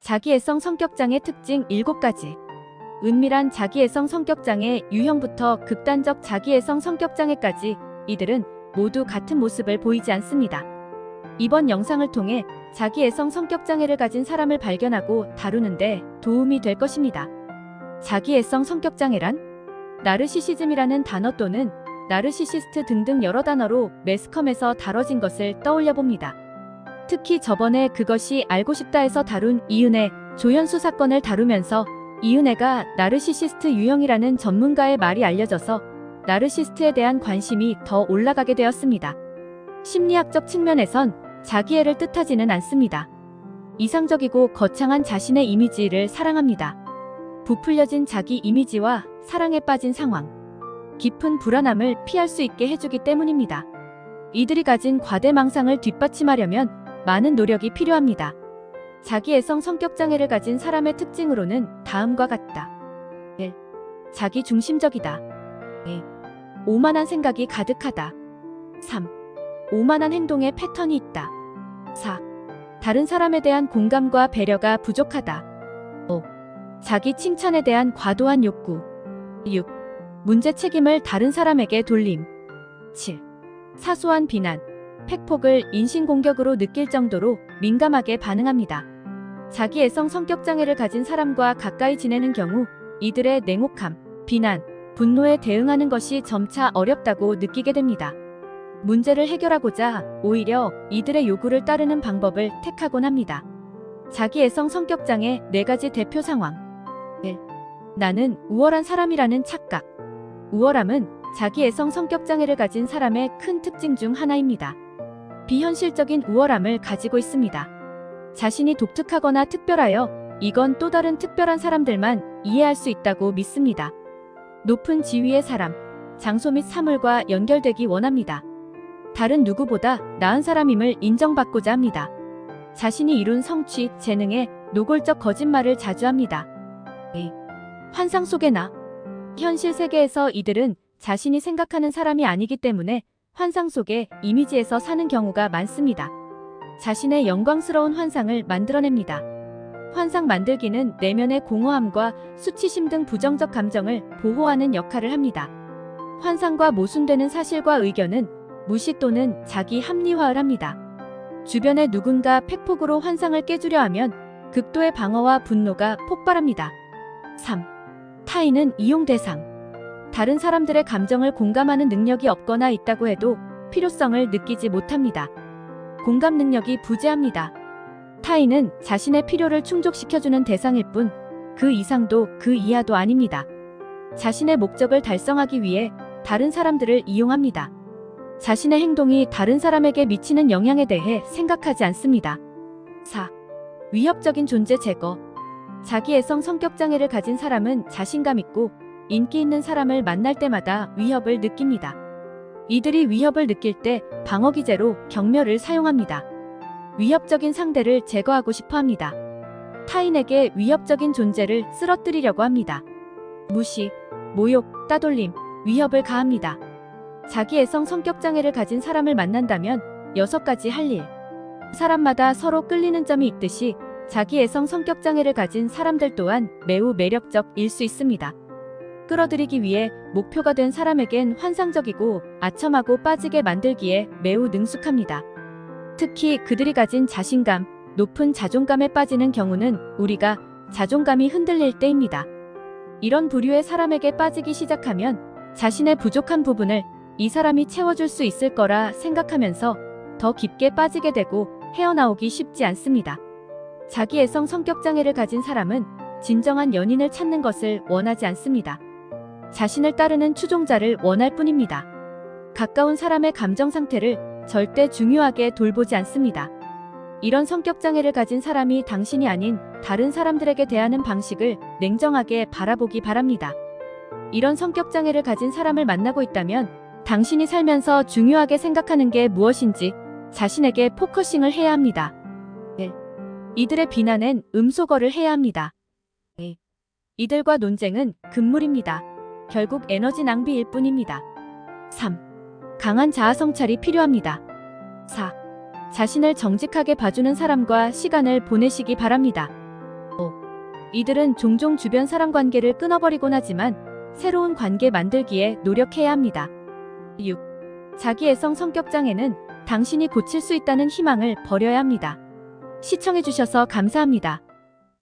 자기애성 성격장애 특징 7가지. 은밀한 자기애성 성격장애 유형부터 극단적 자기애성 성격장애까지 이들은 모두 같은 모습을 보이지 않습니다. 이번 영상을 통해 자기애성 성격장애를 가진 사람을 발견하고 다루는데 도움이 될 것입니다. 자기애성 성격장애란? 나르시시즘이라는 단어 또는 나르시시스트 등등 여러 단어로 매스컴에서 다뤄진 것을 떠올려 봅니다. 특히 저번에 그것이 알고 싶다에서 다룬 이은혜, 조현수 사건을 다루면서 이은혜가 나르시시스트 유형이라는 전문가의 말이 알려져서 나르시스트에 대한 관심이 더 올라가게 되었습니다. 심리학적 측면에선 자기애를 뜻하지는 않습니다. 이상적이고 거창한 자신의 이미지를 사랑합니다. 부풀려진 자기 이미지와 사랑에 빠진 상황, 깊은 불안함을 피할 수 있게 해주기 때문입니다. 이들이 가진 과대망상을 뒷받침하려면 많은 노력이 필요합니다. 자기애성 성격장애를 가진 사람의 특징으로는 다음과 같다. 1. 자기중심적이다. 2. 오만한 생각이 가득하다. 3. 오만한 행동의 패턴이 있다. 4. 다른 사람에 대한 공감과 배려가 부족하다. 5. 자기 칭찬에 대한 과도한 욕구. 6. 문제 책임을 다른 사람에게 돌림. 7. 사소한 비난, 팩폭을 인신공격으로 느낄 정도로 민감하게 반응합니다. 자기애성 성격장애를 가진 사람과 가까이 지내는 경우 이들의 냉혹함, 비난, 분노에 대응하는 것이 점차 어렵다고 느끼게 됩니다. 문제를 해결하고자 오히려 이들의 요구를 따르는 방법을 택하곤 합니다. 자기애성 성격장애 4가지 대표 상황. 1. 나는 우월한 사람이라는 착각. 우월함은 자기애성 성격장애를 가진 사람의 큰 특징 중 하나입니다. 비현실적인 우월함을 가지고 있습니다. 자신이 독특하거나 특별하여 이건 또 다른 특별한 사람들만 이해할 수 있다고 믿습니다. 높은 지위의 사람, 장소 및 사물과 연결되기 원합니다. 다른 누구보다 나은 사람임을 인정받고자 합니다. 자신이 이룬 성취, 재능에 노골적 거짓말을 자주 합니다. 2. 환상 속의 나. 현실 세계에서 이들은 자신이 생각하는 사람이 아니기 때문에 환상 속의 이미지에서 사는 경우가 많습니다. 자신의 영광스러운 환상을 만들어냅니다. 환상 만들기는 내면의 공허함과 수치심 등 부정적 감정을 보호하는 역할을 합니다. 환상과 모순되는 사실과 의견은 무시 또는 자기 합리화를 합니다. 주변에 누군가 팩폭으로 환상을 깨주려 하면 극도의 방어와 분노가 폭발합니다. 3. 타인은 이용 대상. 다른 사람들의 감정을 공감하는 능력이 없거나 있다고 해도 필요성을 느끼지 못합니다. 공감 능력이 부재합니다. 타인은 자신의 필요를 충족시켜주는 대상일 뿐 그 이상도 그 이하도 아닙니다. 자신의 목적을 달성하기 위해 다른 사람들을 이용합니다. 자신의 행동이 다른 사람에게 미치는 영향에 대해 생각하지 않습니다. 4. 위협적인 존재 제거. 자기애성 성격장애를 가진 사람은 자신감 있고 인기 있는 사람을 만날 때마다 위협을 느낍니다. 이들이 위협을 느낄 때 방어기제로 경멸을 사용합니다. 위협적인 상대를 제거하고 싶어 합니다. 타인에게 위협적인 존재를 쓰러뜨리려고 합니다. 무시, 모욕, 따돌림, 위협을 가합니다. 자기애성 성격장애를 가진 사람을 만난다면 6가지 할 일. 사람마다 서로 끌리는 점이 있듯이 자기애성 성격장애를 가진 사람들 또한 매우 매력적일 수 있습니다. 끌어들이기 위해 목표가 된 사람에겐 환상적이고 아첨하고 빠지게 만들기에 매우 능숙합니다. 특히 그들이 가진 자신감, 높은 자존감에 빠지는 경우는 우리가 자존감이 흔들릴 때입니다. 이런 부류의 사람에게 빠지기 시작하면 자신의 부족한 부분을 이 사람이 채워줄 수 있을 거라 생각하면서 더 깊게 빠지게 되고 헤어나오기 쉽지 않습니다. 자기애성 성격장애를 가진 사람은 진정한 연인을 찾는 것을 원하지 않습니다. 자신을 따르는 추종자를 원할 뿐입니다. 가까운 사람의 감정 상태를 절대 중요하게 돌보지 않습니다. 이런 성격장애를 가진 사람이 당신이 아닌 다른 사람들에게 대하는 방식을 냉정하게 바라보기 바랍니다. 이런 성격장애를 가진 사람을 만나고 있다면 당신이 살면서 중요하게 생각하는 게 무엇인지 자신에게 포커싱을 해야 합니다. 1. 이들의 비난엔 음소거를 해야 합니다. 2. 이들과 논쟁은 금물입니다. 결국 에너지 낭비일 뿐입니다. 3. 강한 자아 성찰이 필요합니다. 4. 자신을 정직하게 봐주는 사람과 시간을 보내시기 바랍니다. 이들은 종종 주변 사람 관계를 끊어버리곤 하지만 새로운 관계 만들기에 노력해야 합니다. 6. 자기애성 성격장애는 당신이 고칠 수 있다는 희망을 버려야 합니다. 시청해주셔서 감사합니다.